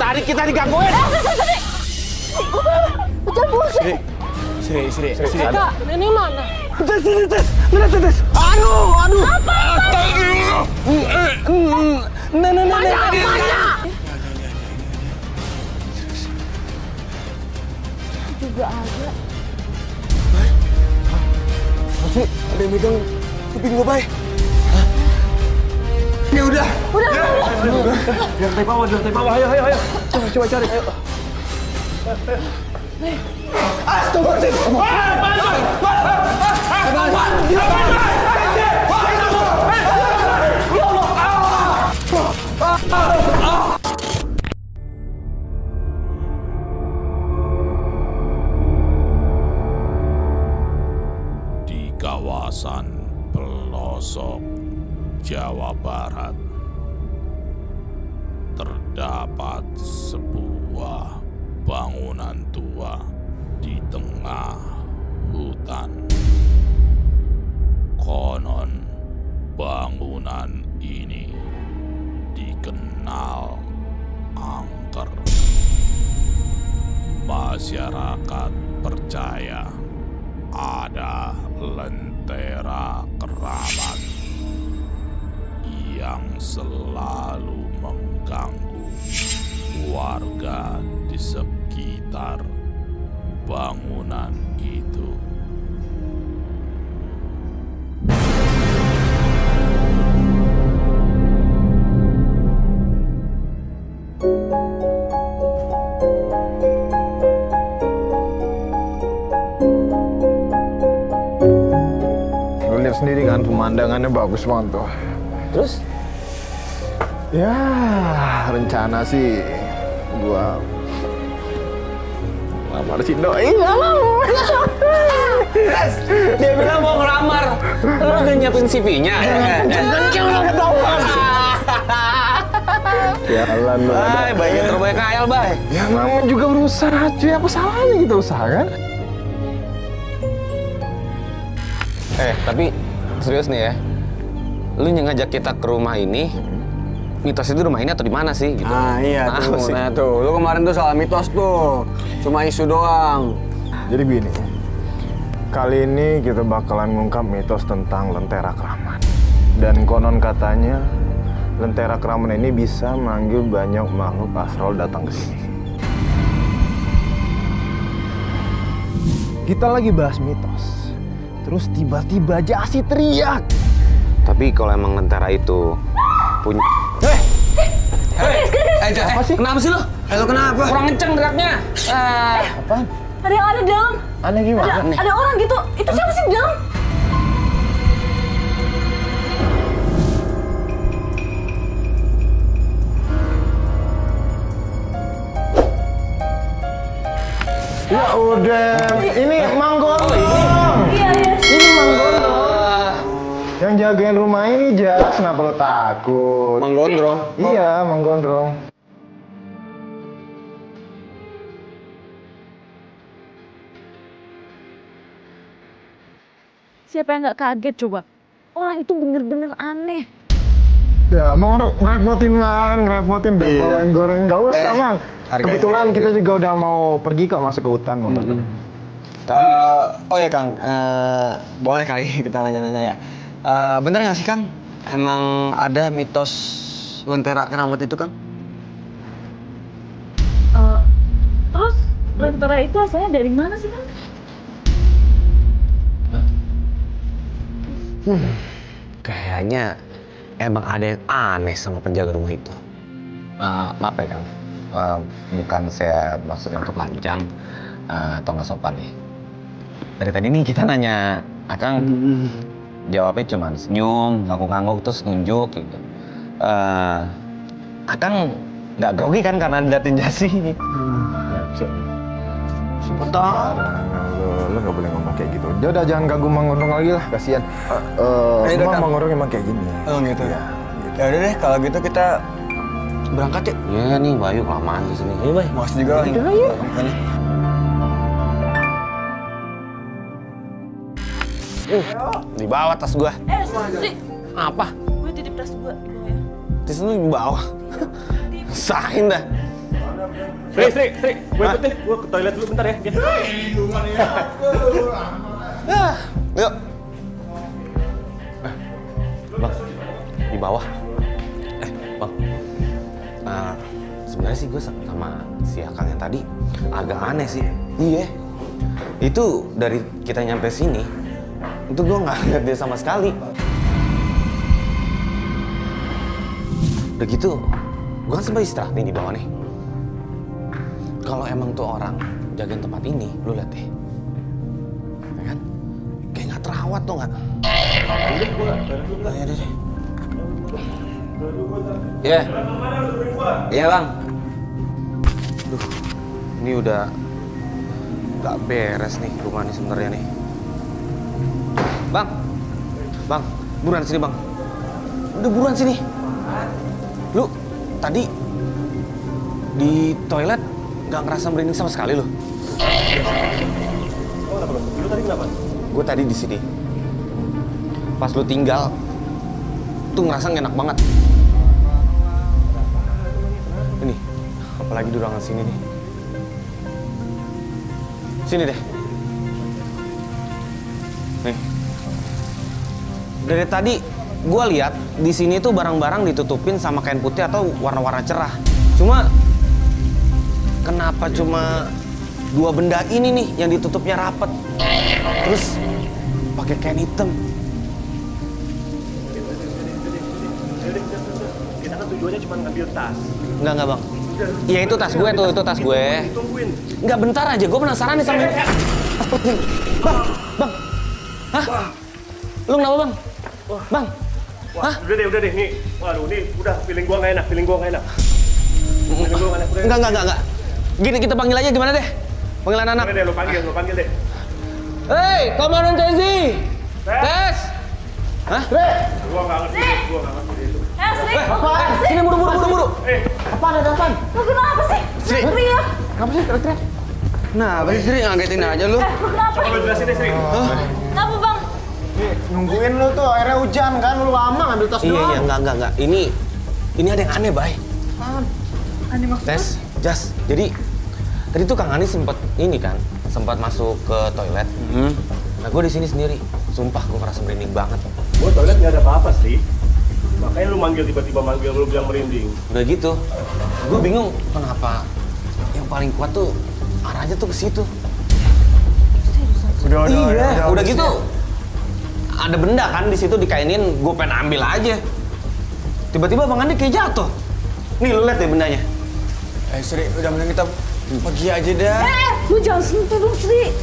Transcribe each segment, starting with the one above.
tadi kita digangguin. Sri. Kak, ini mana? Tes. Mana tes? Aduh. Apa? Nah. Juga ada. Pasti ada yang megang kuping gue, Bay. Ya udah. Di lantai bawah. Ayo. Coba cari, ayo. Astagfirullahaladzim. Di kawasan pelosok Jawa Barat terdapat sebuah bangunan tua di tengah hutan. Konon bangunan ini dikenal angker. Masyarakat percaya ada lentera keramat yang selalu mengganggu warga di sekitar bangunan itu. Lu lihat sendiri kan pemandangannya bagus banget tuh. Terus? Ya, rencana sih gua lamar si doi. Dia bilang mau ngelamar. Lu udah nyiapin CV-nya? Jalan lu. Bay, baiknya terbaik khayal, Bay. Ya namanya juga berusaha cuy, apa salahnya kita usaha kan? Tapi serius nih ya. Lu ngajak kita ke rumah ini, mitos itu rumah ini atau di mana sih? Gitu. Iya Apa tuh, sih? nah tuh. Lu kemarin tuh salah mitos tuh. Cuma isu doang. Jadi begini, kali ini kita bakalan ngungkap mitos tentang lentera keramat. Dan konon katanya lentera keramat ini bisa manggil banyak makhluk astral datang ke sini. Kita lagi bahas mitos, terus tiba-tiba Jasi teriak. Tapi kalau emang lentera itu punya... Apa sih? Kenapa sih lo? Lu kenapa? Kurang kenceng teriaknya. Apaan? Ada yang ada di dalam. Aneh gimana? Ada orang gitu. Itu siapa sih di dalam? Ya udah, ini Mang Gondrong. Iya. Ini Mang Gondrong. Yang jagain rumah ini, Jas. Kenapa lo takut? Mang Gondrong. Iya, Mang Gondrong. Siapa yang nggak kaget coba? Orang itu bener-bener aneh. Ya, mau ngerepotin Mang, ngerepotin deh. Goreng nggak usah, Mang. Kebetulan kita juga udah mau pergi kok masuk ke hutan. Oh ya Kang, boleh kali kita nanya-nanya ya. Bener nggak sih Kang? Emang ada mitos lentera keramat itu Kang? Terus lentera itu asalnya dari mana sih kan? Kayaknya emang ada yang aneh sama penjaga rumah itu. Maaf ya Kang, bukan saya maksudnya untuk lancang atau nggak sopan nih. Dari tadi nih kita nanya, Akang jawabnya cuma senyum, ngangguk-ngangguk terus nunjuk gitu. Akang nggak grogi kan karena diliatin Jasi? Sebentar. Lo nggak boleh ngomong kayak gitu. Udah jangan ganggu Mang Gondrong lagi lah, kasihan. Mang Gondrong emang kayak gini. Oh gitu. Ya. Ya udah deh, kalau gitu kita berangkat yuk. Iya nih, Bayu kelamaan di sini. Ayo, Bay. Makasih juga. Makanya. Di bawah tas gua. Sri, Apa? gue titip tas gue di bawah ya. Di sini di bawah. Sahin dah. Sri, gue ikut deh, gue ke toilet dulu bentar ya. Yuk. Bang, di bawah. Bang. Sebenarnya sih gue sama si Akang yang tadi agak aneh sih. Iya. Itu dari kita nyampe sini, itu gue nggak lihat dia sama sekali. Udah gitu, gue kan sempat istirahat nih di bawah nih. Kalau emang tuh orang jagain tempat ini, lu lihat deh. Ya kan? Kayak nggak terawat tuh nggak? Iya deh. Iya. Iya bang. Duh, ini udah nggak beres nih rumah ini sebenarnya nih. Bang, buruan sini bang. Udah buruan sini. Lu tadi di toilet nggak ngerasa merinding sama sekali lu? Lu tadi kenapa? Gue tadi di sini. Pas lu tinggal, tuh ngerasa nggak enak banget. Ini, apalagi di ruangan sini nih. Sini deh. Nih. Dari tadi gue lihat di sini tuh barang-barang ditutupin sama kain putih atau warna-warna cerah. Cuma kenapa cuma dua benda ini nih yang ditutupnya rapet, terus pakai kain hitam? Kita kan tujuannya cuma ngambil tas. Enggak bang. Iya itu tas gue tuh, itu tas gue. Tungguin. Enggak, bentar aja, gue penasaran nih sama ini. Bang. Hah? Lu kenapa bang? Bang. Wah, udah deh, nih. Waduh, nih udah feeling gua nggak enak. Enggak. Gini kita panggil aja gimana deh? Panggilan anak. Udah deh, lu panggil deh. Hei, komandan Tensi. Tes. Hah? Gua nggak ngerti itu. Sri, Sini buru. Apaan ada apaan? lu kenapa sih? Sri. Teriak. Kenapa sih teriak-teriak? Nah, Bang Sri ngagetin aja lu. Lu kenapa? Coba lu jelasin deh, Sri. Kenapa bang? Nungguin lu tuh, akhirnya hujan kan, lu lama ngambil tas doang. Iya, enggak. Ini ada yang aneh, Bay. Aneh maksudnya? Tes, Jas. Jadi tadi tuh Kang Ani sempat masuk ke toilet. Nah, gue di sini sendiri. Sumpah, gue ngerasa merinding banget. Gua toilet nggak ada apa-apa, Sri. Makanya lu tiba-tiba manggil, lu bilang merinding. Udah gitu, gue bingung kenapa yang paling kuat tuh arahnya tuh ke situ. Udah gitu. Ada benda kan di situ dikainin, gue pengen ambil aja. Tiba-tiba Bang Andi kayak jatuh. Nih lu lihat deh bendanya. Sri, udah mending kita pergi aja dah. Lu jangan sentuh dong Sri.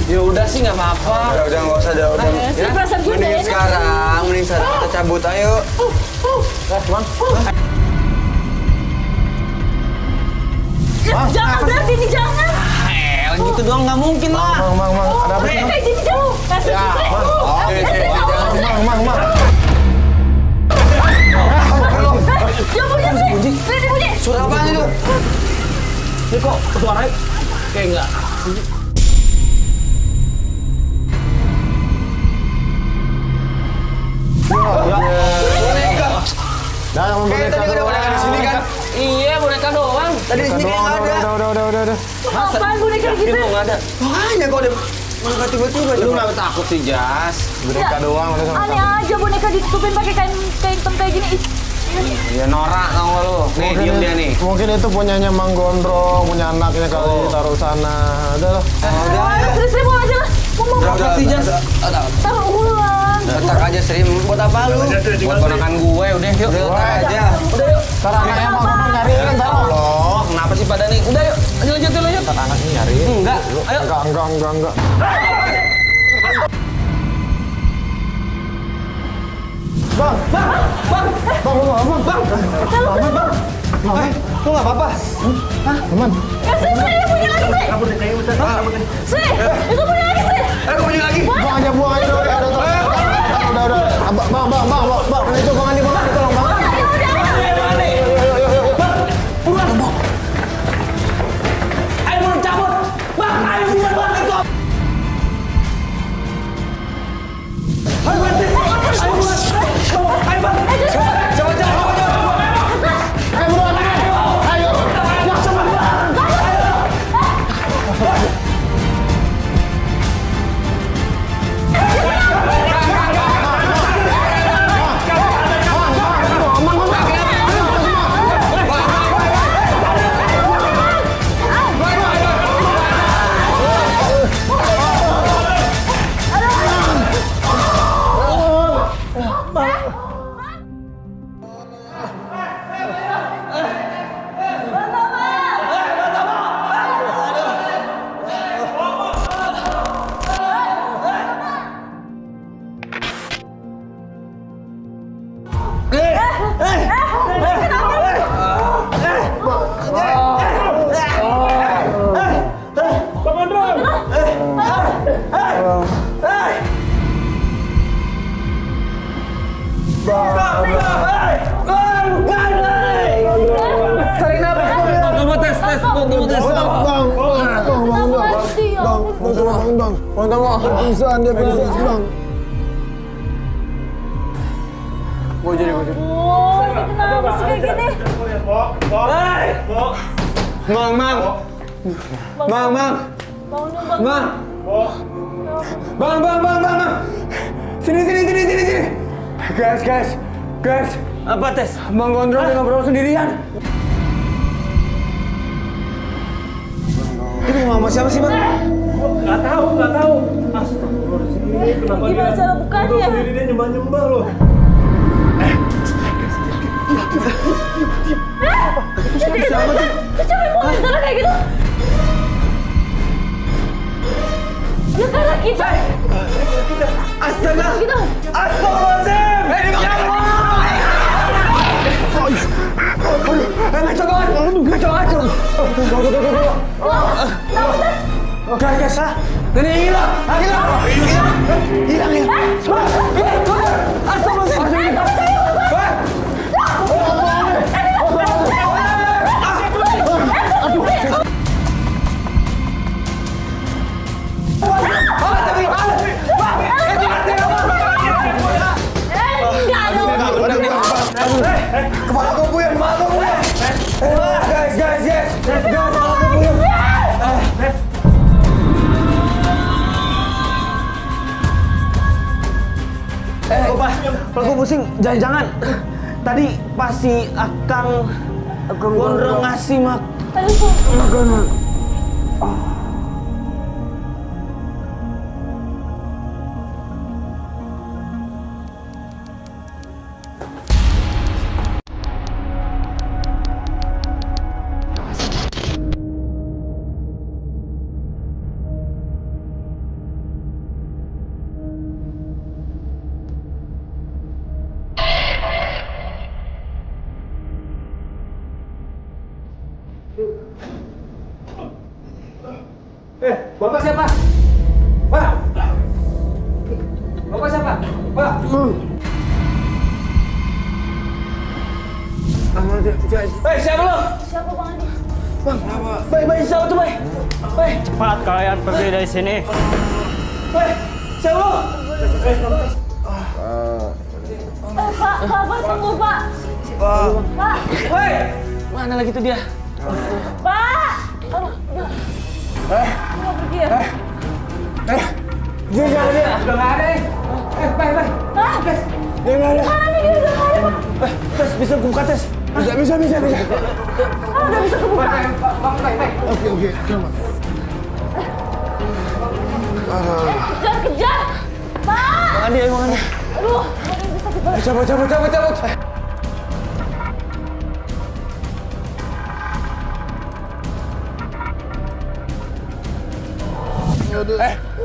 Ya udah sih nggak apa-apa. Udah nggak usah, udah. Sri, perasaan gue Mending nggak enak. sekarang kita cabut ayo. Jangan berarti nih, jangan. Gitu doang nggak mungkin lah. Mang, ada apa sih? Kayak gini jauh. Kasih Sri. Mang. Dia punya Sri. Sri dibunyi. Suara apaan itu? Ini kok suaranya kayak nggak. Kayak tadi ada boneka di sini kan? Iya boneka doang. Tadi di sini kayak nggak ada. Udah. Apaan boneka gitu? Itu nggak ada. Makanya kok ada boneka tiba-tiba. Lu nggak takut sih Jas? Boneka doang udah sama. Aneh aja boneka ditutupin pakai kain hitam kayak gini. Ya norak tau gak lu? Nih diem dia nih. Mungkin itu punyanya Mang Gondrong, punya anaknya kali taruh sana. Udah lah. Sri mau aja lah. Udah sih, Jas? Taruh ulang. Letak aja Sri, buat apa lu? Buat ponakan gue udah yuk. Udah letak aja. Udah yuk. Ntar anaknya Mang Gondrong nyariin ntar. Allah, kenapa sih pada nih? Udah yuk, lanjut. Ntar anaknya nyariin. Enggak, ayo. Enggak. Bang, Lu nggak apa-apa? teman. Sri, dia punya lagi Sri. Sri, itu punya lagi Sri. Aku punya lagi. Buang aja. Udah. Bang, itu Bang Andi tolong Bang. Ayo mau cabut. Bang, ayo buruan Bang itu. Ayo Bang. Bang. Pingsan dia Bang. Gue jadi. Oh, ini kenapa sih kayak gini? Mang. Bangun dong, Bang. Bang. Sini. Guys. Apa, Tes? Bang Gondrong udah ngobrol sendirian. Ini mama siapa sih, Bang? Nggak tahu. Astagfirullahaladzim. Kenapa Gimana cara bukanya? duduk sendiri dia nyembah loh. Siapa mau bicara kayak gitu? Ya karena kita. Astaga. Kita. Astagfirullahaladzim. Ngaco banget. Guys. Nenek hilang. Hilang. Astagfirullahaladzim. Kepala gue puyeng. Guys. Kepala gue puyeng. Kalau gue pusing, jangan-jangan tadi pas si Akang Gondrong ngasih Aduh, Bapak siapa? Pak! Bapak siapa? Pak! Siapa lo? siapa Bang Andi? Baik, siapa tuh, Bay? Cepat kalian pergi dari sini. Siapa lo? Pak, tunggu Pak. Pak, mana lagi tuh dia? Pak. Aduh, udah. Mau pergi ya? Dia nggak ada. Udah nggak ada. Bay. Hah? Dia nggak ada. Mana nih dia udah nggak ada, Pak? Tes, bisa buka, Tes. Bisa. Ah, udah bisa kebuka. Oke. Selamat. Kejar. Pak. Bang Andi, ayo Bang Andi. Aduh, ini bisa sakit banget. Cabut.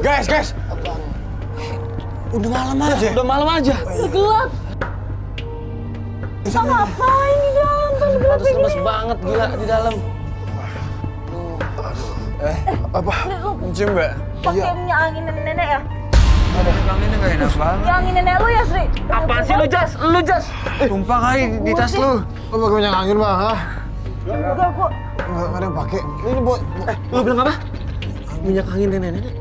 Guys. Udah malam aja. Udah gelap. Kita ngapain di dalam? Kan gelap kayak Lemes gini. banget, gila, di dalam. Apa? Sri, lu pakai minyak angin nenek ya? Anginnya nggak enak banget. Minyak angin nenek lu ya, Sri? Apaan sih lu, Jas? Tumpah kali di tas lu. Lo pakai minyak angin Bang? Hah? Enggak kok. Nggak ada yang pakai. Ini buat. Lu bilang apa? Minyak angin nenek-nenek.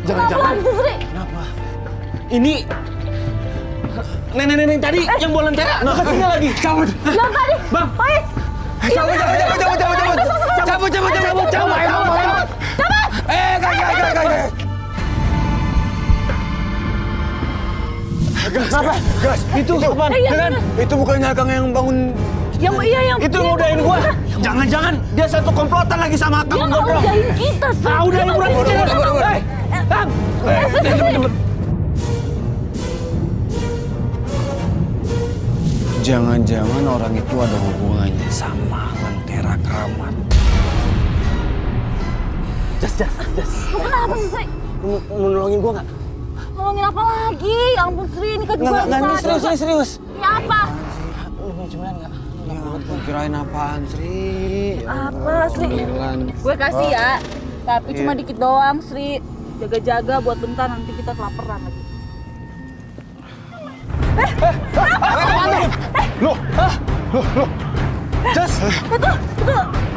Kenapa lagi sih, Sri? Kenapa? Ini nenek-nenek tadi yang bawa lentera. Nah, kesini lagi. Cabut. Yang tadi, Bang. Pais. Cabut. Guys, Itu apaan? kan? Itu bukannya Akang yang bangun. Yang Itu ngudahin gua. Jangan-jangan dia satu komplotan lagi sama Dia Akang nggak Gondrong. udahin kita, Sri. Ah, udah yang berani kecil. Bang. Jangan-jangan orang itu ada hubungannya sama Lentera Keramat. Jas. Lu kenapa sih, Sri? Mau nolongin gua nggak? Nolongin apa lagi? Ya ampun, Sri. Ini kan juga Nggak, ini sadar. serius. Ya apa? Lu punya cemilan nggak? Ya ampun, kirain apaan, Sri? Apa, Sri? Cemilan. Gue kasih ya. Tapi cuma dikit doang, Sri. Jaga-jaga buat bentar, nanti kita kelaparan lagi. Jas. Betul.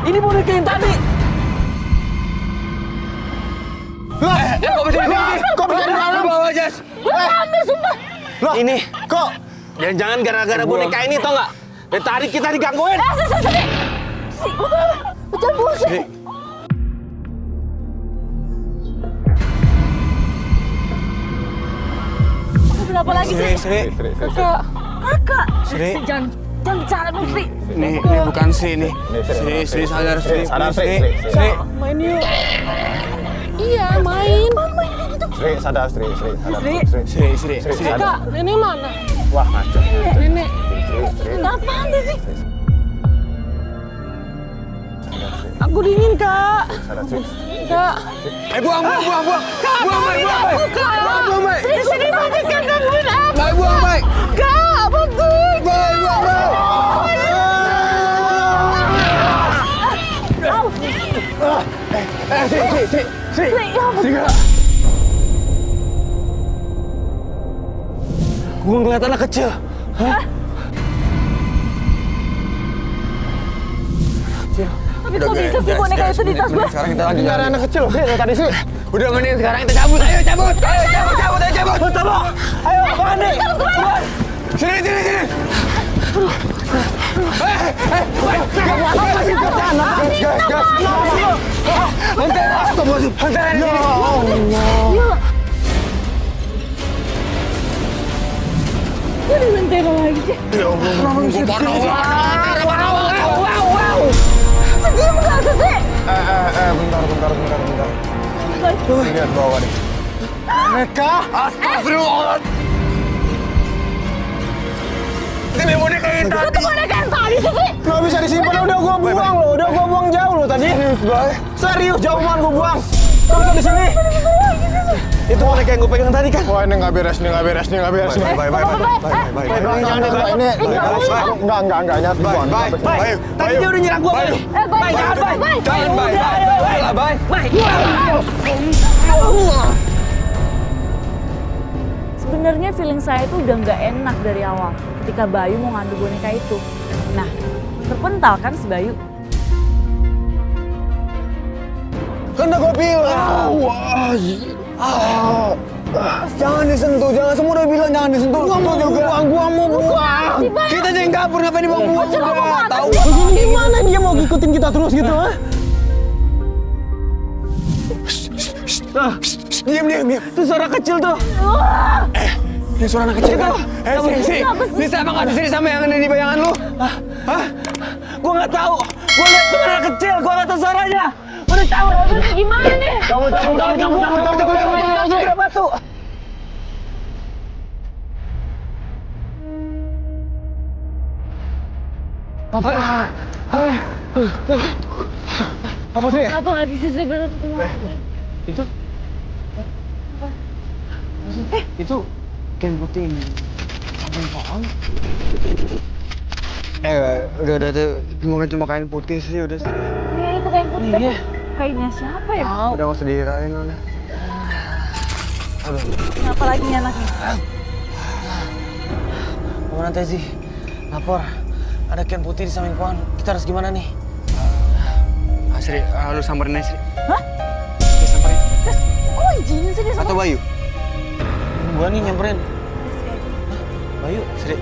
Ini boneka yang tadi. Kok bisa di sini? Kok bisa di dalam? Bawa jas. Aneh sumpah. Loh, Ini kok? jangan-jangan gara-gara boneka ini tau nggak? Dari tadi kita digangguin. Si, udah buset. Kenapa lagi sih? Sri. Kakak. Sri. Si, jangan bicara dong, Sri. Ini bukan Sri ini. Sri sadar Sri. Sadar, Sri. Sri. Main yuk. Iya, main. Main gitu. Sri, sadar, Sri. Sadar, Sri. Sri. Kak, nenek mana? Wah, ngaco. Nenek. Sri. Apaan sih? Aku dingin, Kak. Sadar, Sri. Kak. Buang. Kak, Buang, Mai. Buang, Mai. Sini banget kan gangguin aku. Mai, buang, Mai. Kak, apa sih? Sri, ya ampun. Gua ngeliat anak kecil. Tapi kok bisa sih boneka itu di tas gua? Sekarang kita lagi Ini ada anak kecil, Sri, dari tadi, Sri. Udah mending sekarang kita cabut. Ayo cabut. Ayo, apaan nih? Sini. Kok ada lentera lagi sih? Segitu nggak sih? Bentar. Lihat bawah nih. Boneka? Astagfirullah. Ini boneka yang Itu tuh boneka yang tadi sih, Sri. Nggak bisa disimpan, udah gua buang loh. Udah gua buang jauh loh tadi. Serius, jauh banget gua buang. Kok bisa di sini? Itu boneka yang gue pegang tadi kan? Wah, ini nggak beres nih. Bye. Enggak, nyat buang. Tadi dia udah nyerang gue. Bye. Jangan bye. Sebenarnya feeling saya itu udah nggak enak dari awal ketika Bayu mau ngambil boneka itu. Nah, terpental kan si Bayu. Kan udah gua bilang. Jangan disentuh, semua udah bilang jangan disentuh. Gua mau buang. Kita aja yang kabur, ngapain dibuang-buang? Tahu. Gimana dia mau ngikutin kita terus gitu, ha? Diam. Itu suara kecil tuh. Ini suara anak kecil tuh. Sini. Bisa emang ada sini sama yang ada di bayangan lu? Hah? Gua nggak tahu. Gua lihat tuh anak kecil. Gua nggak tahu suaranya. Udah tahu, gimana nih? Kamu Batu. apa sih? Apa nggak bisa sih bener? Itu Ken putih ini. Udah tuh cuma kain putih sih udah. Iya, itu kain putih. Iya. Kainnya siapa ya? Udah nggak usah dirain udah. Kenapa lagi nih anaknya? Mana Tezi? Lapor. Ada Ken putih di samping pohon. Kita harus gimana nih? Sri, lu samperin aja Sri. Hah? Kita samperin. Kok izinin sih dia sama? Atau Bayu? Gua nih nyamperin. Bayu, Sri.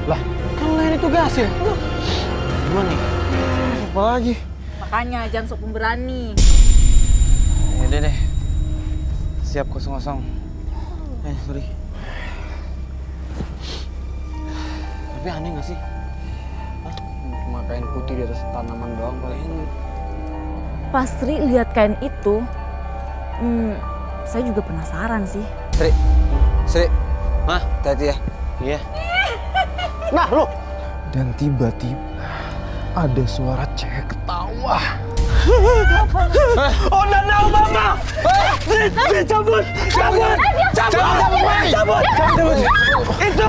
Lah, kan lain itu gasil. Gimana nih? Apa lagi? Makanya jangan sok pemberani. Ya udah deh. Siap 00. Sorry. Tapi aneh nggak sih? Cuma kain putih di atas tanaman doang paling. Pas Sri lihat kain itu, saya juga penasaran sih. Sri. Mah, hati-hati ya. Iya. Nah, lu. Dan tiba-tiba ada suara cewek ketawa. Oh, Danau Mama! Cabut! Itu!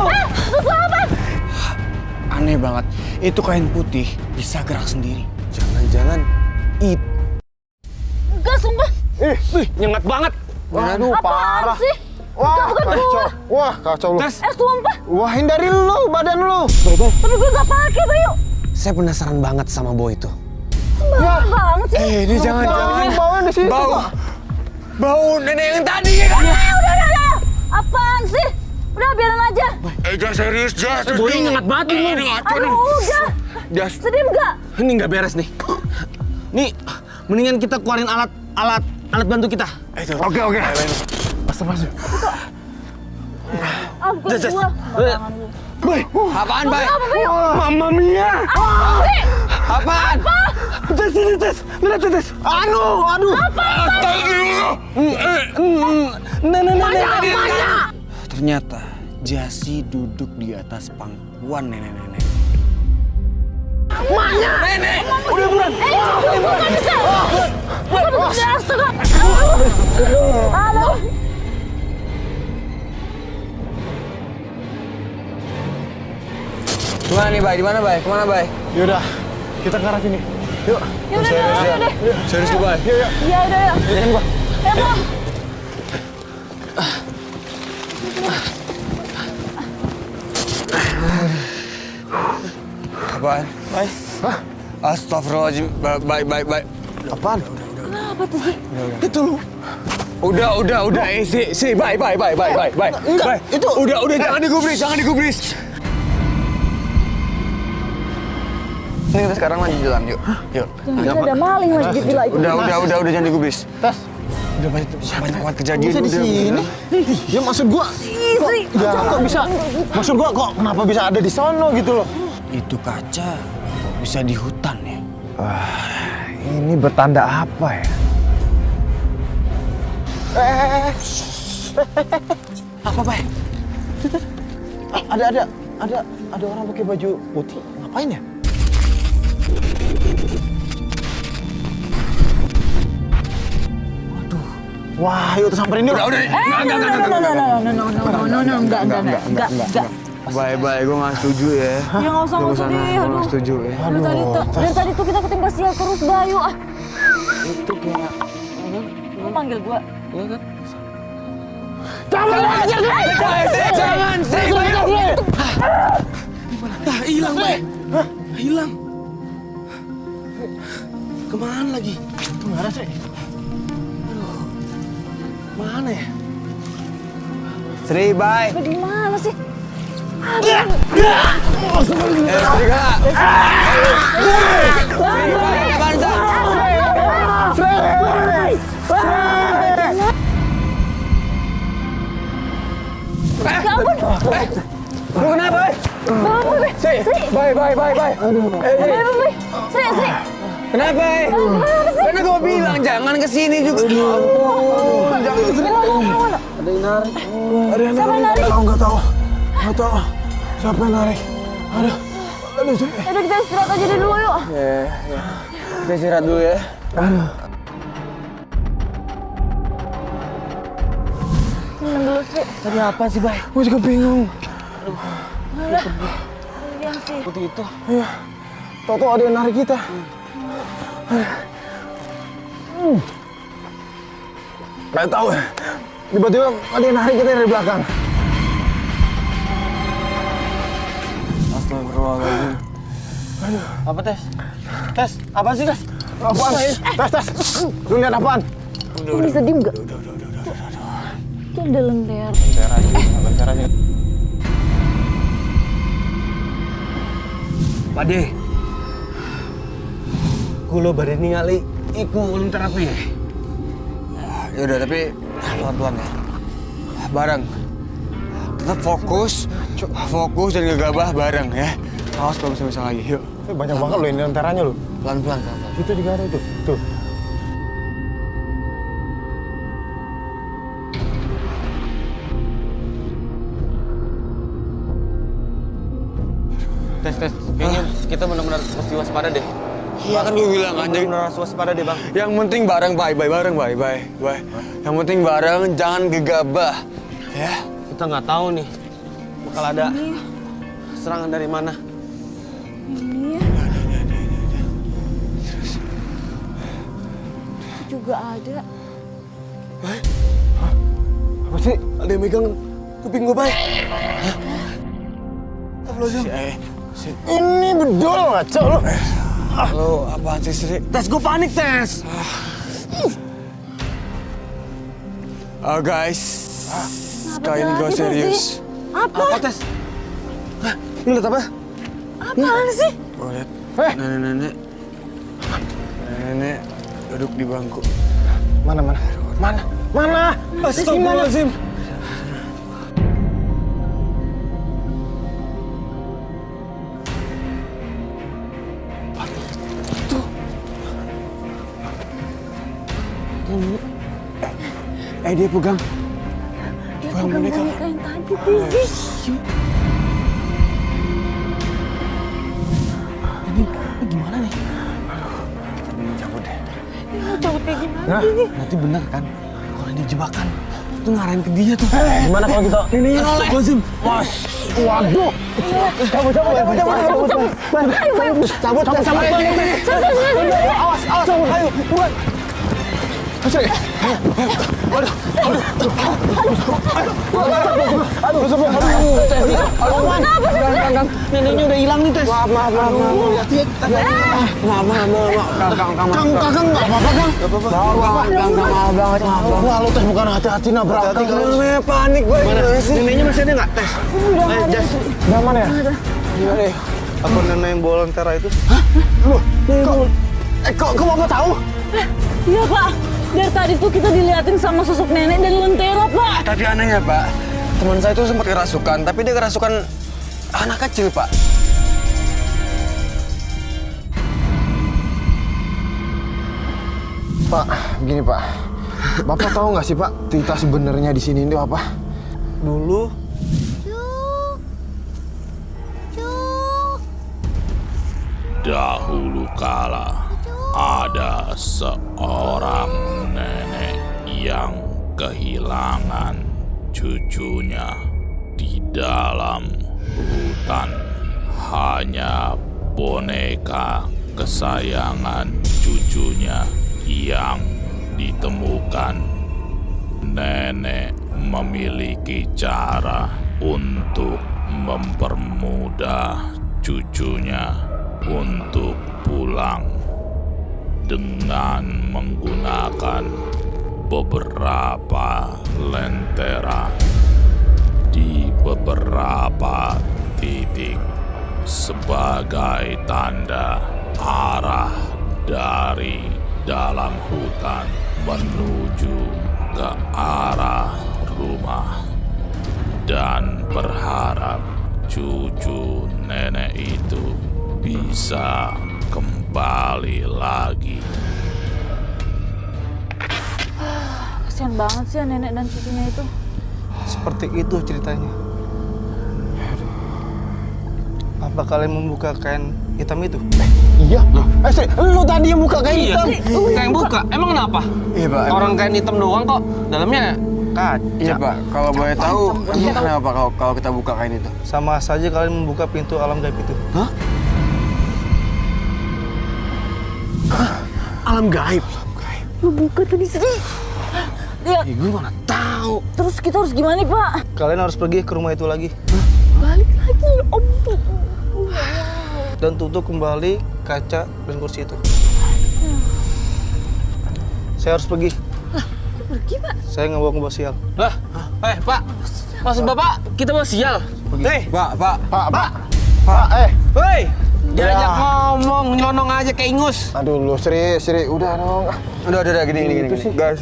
Aneh banget. Itu kain putih bisa gerak sendiri. Jangan-jangan itu. Enggak, sumpah. Nyengat banget. Waduh, parah. Sih? Wah, bukan gua. kacau. Wah, kacau lu. Sumpah. Wah, hindari lu, badan lu. Tapi gue gak pakai, Bayu. Saya penasaran banget sama Boy itu. Sembarangan banget sih. Ini jangan. Baunya di situ, Bau. Pak. Bau nenek yang tadi kan? Udah. Apaan sih? Udah biarin aja. Jas serius, Jas. Boy nyengat banget nih. Ini ngaco Aduh, nih. udah. Jas. Sedih enggak? Ini nggak beres nih. Nih, mendingan kita keluarin alat bantu kita. Oke. Ampun Jas. gua. Boy, Apaan, Bay? Mamma Mia. Apaan? Tes ini tes. Lihat tes. Aduh. Nenek. Ternyata Jasi duduk di atas pangkuan nenek-nenek. Udah buruan. Bukan bisa. Astaga. Aduh. Gimana nih, Bay? Di mana, Bay? Kemana, Bay? Yaudah, kita ke arah sini. Yuk. Ya udah. Serius lu, Bay? Ya udah. Jalan gua. Ya Bang. Apaan? Bay? Hah? Astagfirullahaladzim. Bay. Apaan? Kenapa tuh sih? Itu lu. Udah. Bay. Enggak, itu. Udah, jangan digubris. Ini kita sekarang lanjut jalan, yuk. Jangan ada maling masjid villa itu. Udah, jangan digubris. Tas. Udah banyak banget kejadian. Bisa di sini. Ya maksud gua. Kok bisa? Maksud gua kok kenapa bisa ada di sono gitu loh? Itu kaca bisa di hutan ya. Ini bertanda apa ya? Apa, Bay? Ada orang pakai baju putih. Ngapain ya? Wah, yuk kita samperin yuk. Udah. Enggak. Bay, gue nggak setuju ya. Ya nggak usah sedih. Gue nggak setuju ya. Dari tadi tuh kita ketimpa sial terus Bayu. Itu kayak Lu panggil gua. ya kan? Jangan, Hilang, Bay. Hilang. Kemana lagi? Kemana sih? Mana ya? Sri, Bay. Di mana sih? Sri, Kak. Apaan, Sa? Lu kenapa, Bay? Sri. Bay. Sri. Kenapa, Bay? Karena gue bilang jangan kesini juga. Jangan kesini. Ada yang narik. Nggak tahu. Siapa yang narik? Aduh, Sri. Udah kita istirahat aja dulu yuk. Kita istirahat dulu ya. Tenang dulu Sri. Tadi apa sih, Bay? Gue juga bingung. Yang sih. Putih itu. Iya. Tahu ada yang narik kita. Nggak tahu ya. Tiba-tiba ada yang narik kita dari belakang. Astagfirullahaladzim. Apa, Tes? Tes, apa sih, Tes? Apaan? Tes. Lu lihat apaan? Lu bisa diem gak? Itu ada lentera. Bentar aja. Pade. Kulo badan ningali iku ulun terapi ya. Yaudah, tapi pelan-pelan ya. Bareng. Tetap fokus dan ngegabah bareng ya. Awas kalau bisa lagi, yuk. Banyak banget loh ini lenteranya loh. Pelan-pelan. Itu juga ada itu. Tuh. Tes. Kayaknya kita benar-benar mesti waspada deh. Iya kan gue bilang kan, jadi Benar-benar waspada deh, Bang. yang penting bareng, bareng. Yang penting bareng, jangan gegabah. Ya. Kita nggak tahu nih bakal ada serangan dari mana. Ini ya. Itu juga ada. Apa sih? Ada yang megang kuping gue, Bay. Ini bedol ngaco lu. Lo apaan sih, Sri? Tes, gue panik, Tes. Guys, kali ini gue serius. Apa? Tes? Hah? Lu lihat apa? Apaan sih? Gue lihat nenek-nenek. Nenek duduk di bangku. Mana? Astagfirullahaladzim. Dia pegang. Dia pegang boneka yang tadi, Tizi. Gimana nih? Cabut kayak gimana, Tizi? Nanti bener kan? Kalau ini jebakan, itu ngarahin ke dia tuh. Gimana kalau kita? Neneknya noleh. Lazim. Waduh. Cabut. Awas. Ayo, buruan. Aduh. Neneknya udah hilang nih, Tes. Maaf. Kang, nggak apa-apa, Kang. Wah, lu Tes bukan hati-hati nabrak. Neneknya panik gue. Neneknya masih ada nggak, Tes? Udah mana ya? Gimana ya? Apa nenek yang bawa lentera itu? Kok Bapak tahu? Iya, Pak. Dari tadi tuh kita diliatin sama sosok nenek dan lentera, Pak. Tapi anehnya, Pak, teman saya itu sempat kerasukan, tapi dia kerasukan anak kecil, Pak. Pak, gini Pak. Bapak tahu nggak sih Pak, cerita sebenarnya di sini itu apa? Dulu Dahulu kala ada seorang nenek yang kehilangan cucunya di dalam hutan. Hanya boneka kesayangan cucunya yang ditemukan. Nenek memiliki cara untuk mempermudah cucunya untuk pulang dengan menggunakan beberapa lentera di beberapa titik sebagai tanda arah dari dalam hutan menuju ke arah rumah dan berharap cucu nenek itu bisa kembali lagi. Kasian banget sih ya nenek dan cucunya itu. seperti itu ceritanya. Apa kalian membuka kain hitam itu? Iya. Sri, lu tadi yang buka kain hitam. Kayak yang buka. Emang kenapa? Iya, Pak. Orang kain hitam doang kok. Dalamnya kaca. Iya, Pak. Kalau boleh tahu, emang kenapa kalau kita buka kain itu? Sama saja kalian membuka pintu alam gaib itu. Hah? Alam gaib. Lu buka tadi Sri. Ya, Gue mana tahu. terus kita harus gimana nih, Pak? Kalian harus pergi ke rumah itu lagi. Balik lagi, Om. Dan tutup kembali kaca dan kursi itu. Saya harus pergi. Pergi, Pak. Saya nggak bawa sial. Lah, Pak. Maksud Bapak kita mau sial? Pergi. Pak. Hei, diajak ngomong, nyelonong aja kayak ingus. Aduh lu Sri, udah dong. Udah, gini. Guys.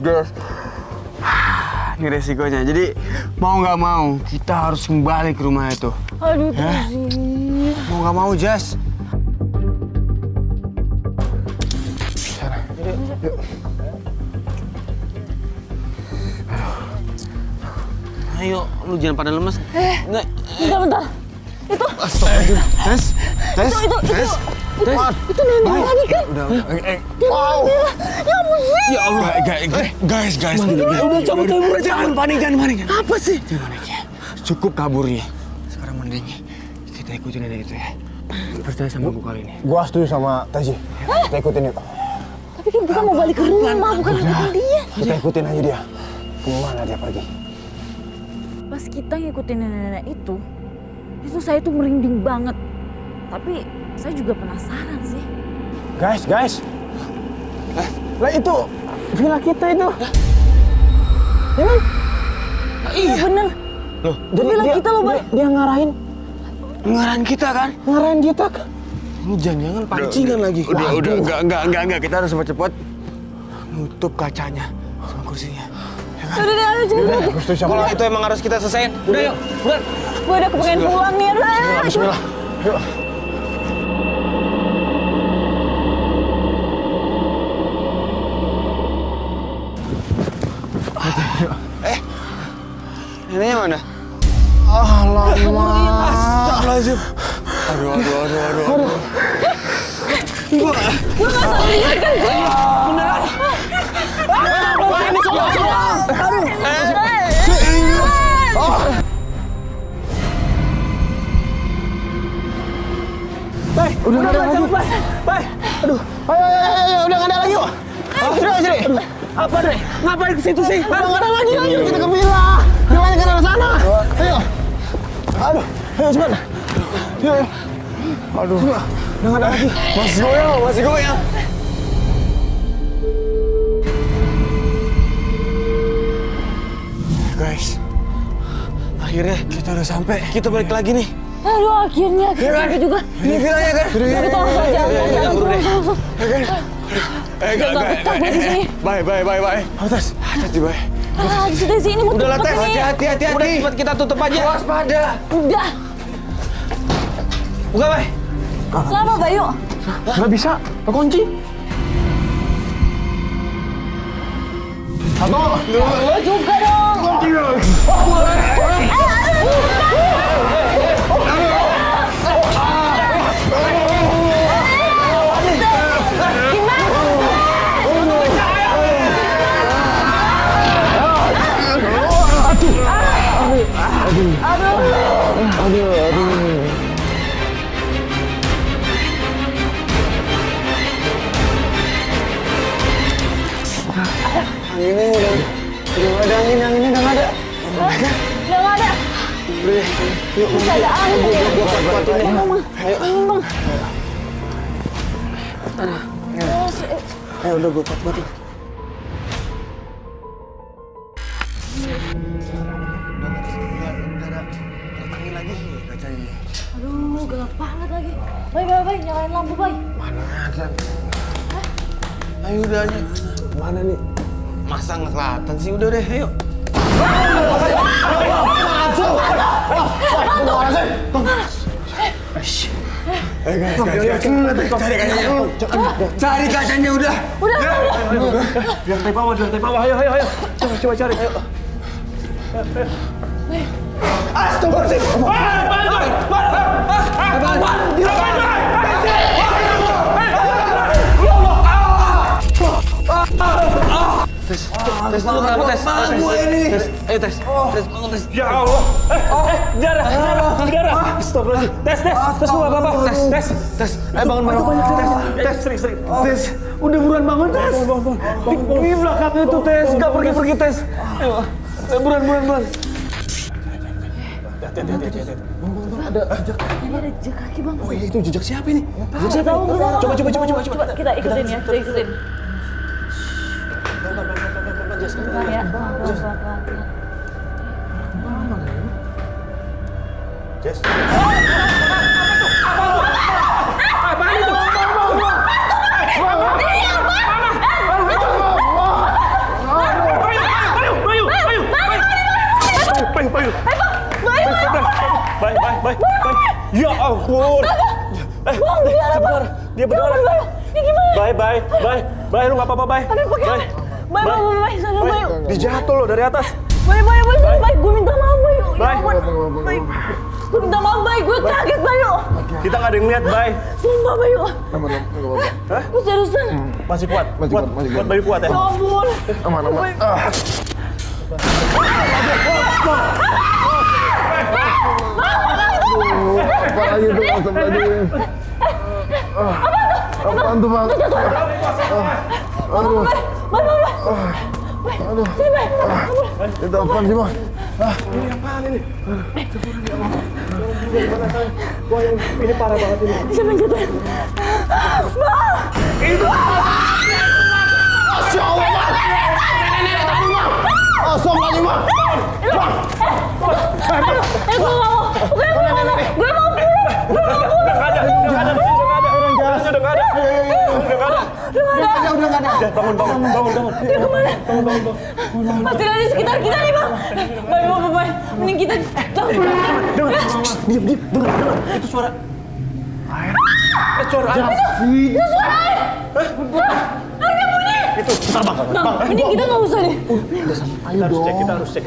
Ini resikonya. Jadi mau nggak mau kita harus kembali ke rumah itu. Aduh, Tizi. Mau nggak mau, Jas. Ayo, lu jangan pada lemes. Bentar. Itu. Tes. Itu nenek lagi kan? Udah. Wow. Ya Allah. Guys. Udah coba kabur, jangan panik. Apa sih? Cukup kaburnya. Sekarang mending kita ikutin nenek itu ya. Percaya sama gue kali ini. Gua setuju sama Taji. Kita ikutin yuk. Tapi kan kita mau balik ke rumah, bukan ikutin dia. Kita ikutin aja dia. Kemana dia pergi? Pas kita ngikutin nenek itu saya tuh merinding banget. Tapi saya juga penasaran sih. Guys. Lah itu villa kita itu. Ya kan? Iya. Bener. Loh, Dia bilang kita loh, Bay. Dia ngarahin kita kan? kita kan. Lu jangan pancingan lagi. Udah, enggak. Kita harus cepet-cepet nutup kacanya sama kursinya. Udah deh, ayo cepet. Kalau itu emang harus kita selesaiin. Udah yuk, buruan. Gue udah kepengen pulang nih, udah. Bismillah. Yuk. Neneknya mana? Astagfirullahaladzim. Aduh. Gue gak salah lihat kan, Bay. Beneran. Ini semua. Bay, udah nggak ada lagi. Bay. Aduh, ayo, udah nggak ada lagi kok. Sini. Apa deh? Ngapain ke situ sih? Udah nggak ada lagi, ayo kita ke villa. Villanya kan ada sana. Ayo. Aduh, ayo cepat. Yuk. Aduh, udah nggak ada lagi. Masih goyang. Guys, akhirnya kita udah sampai. Kita balik lagi nih. Aduh, akhirnya kita juga. Ini villanya kan? Tapi tolong saja, jangan terus. Enggak. betah gue di sini. Bye. Hati-hati, bye. Di sini mau Udah lah, tutup Tess. ini. Hati-hati. Udah cepet kita tutup aja. Waspada. Udah. Buka, Bay. Lama, Bayu. Nggak bisa, kekunci. Satu. Lo juga dong. Anginnya udah nggak ada. Udah nggak ada. Bisa ada angin. Bang. Ayo udah gue kuat-kuatin. Aduh, gelap banget lagi. Bay, nyalain lampu, Bay. Mana ada? Ayo udah aja. Mana nih? Masa nggak kelihatan sih? Udah deh, ayo. Cari kacanya udah. Di lantai bawah, ayo. Coba cari, ayo. Tes dulu kenapa, Tes? Ayo, Tes. Tes, bangun, Tes. Ya Allah. Darah. Astagfirullahaladzim. Tes lu nggak apa-apa. Tes. Ayo bangun. Tes, sering. Tes, udah buruan bangun, Tes. Di belakang itu, Tes. Gak pergi, Tes. Ayo, buruan. Hati-hati. Ini ada jejak kaki, Bang. Oh iya, itu jejak siapa ini? Saya tahu. Coba. Kita ikutin ya, kita ikutin. Bentar ya. Pelan-pelan. Jess. Baik. Ya ampun. Sebentar. Dia berdarah. Ini gimana? Baik, lu nggak apa-apa, Baik. Baik, sadar, Bayu. Dijatuh lo dari atas. Baik, gue minta maaf, Bayu. Baik. Gue minta maaf, Bayu. Gue kaget, Bayu. Kita nggak ada yang lihat, Baik. Sumpah, Bayu. Hah? Gue seriusan. Masih kuat. Kuat, Bayu kuat ya. Ya ampun. Aman. Apa lagi tuh, astagfirullahaladzim. Apaan tuh, Bang? Aduh. Aduh. Itu apaan sih, Bang? Ini apaan ini? Ini parah banget ini. Siapa yang jatuh? Bang! Itu. Masya Allah, Bang! Nenek tadi, Bang! Astagfirullah. Bangun. Dia kemana? Bangun. Pasti ada di sekitar kita nih, Bang. Bang. Mending kita langsung pulang. Diam. Dengar. Itu suara. Air. Suara air. Itu suara air. Harga bunyi. Itu. Bang. Mending kita nggak usah deh. Kita harus cek.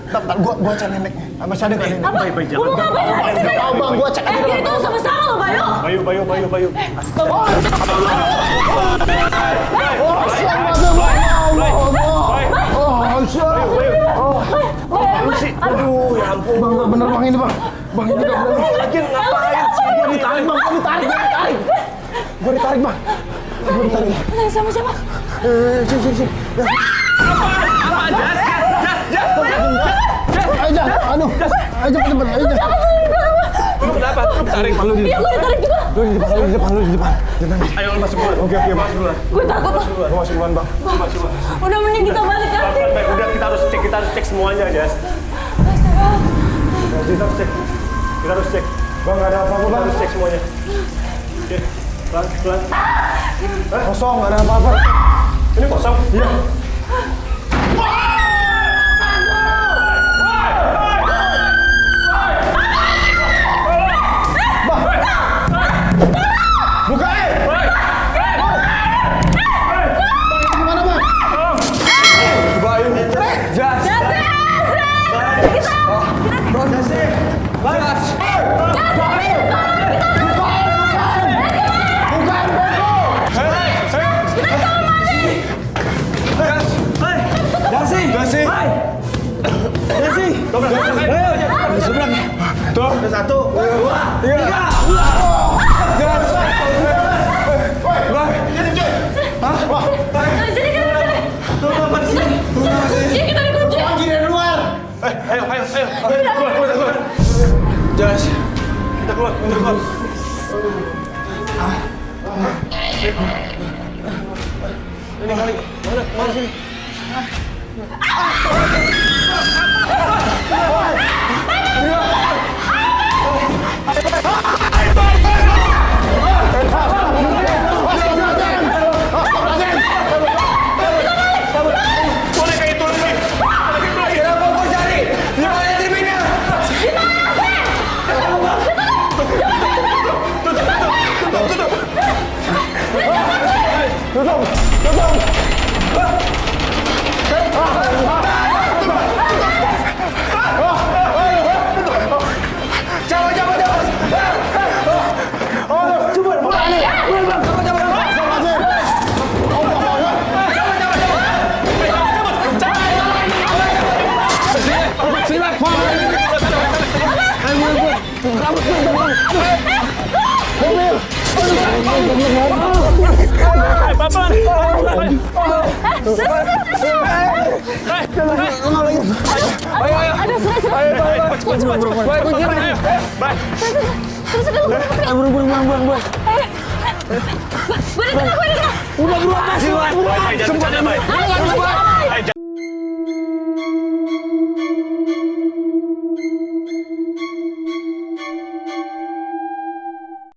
Bentar, gua cek neneknya. Masih ada nggak nenek? Baik, jangan. Mau ngapain? Nggak tahu bang, gua cek aja dulu. Kita sama-sama loh, Bayu. Bayu. Aduh, ya ampun. Bang, nggak bener bang ini bang. Bang ini nggak bener. Lagi ngapain sih? Gua ditarik bang, gua ditarik. Gua ditarik bang. Sama siapa? Sini. Aja, aduh. Aja cepet. Aja. Lu kenapa? Lu tarik. Iya, gue ditarik juga. Lu di depan. Ayo masuk duluan. Oke, masuk duluan. Gue takut loh. Gua masuk duluan bang. Udah mending kita balik nanti. Baik, udah kita harus cek semuanya, Jas. Kita harus cek. Bang, nggak ada apa-apa Kita bang. harus cek semuanya. Oke, pelan. Kosong, nggak ada apa-apa. Ini kosong. Iya. Bukain! Gimana bang? Bayu. Jas. Tuh, ada 1, 2, 3. Kita dikunci. Ayo. Keluar. Jas. Kita keluar. Ini kali. Mana sini? Boleh kayak itu lagi. Kenapa kau cari? Di mana TV-nya? Udah buruan. Jangan bercanda, Bay.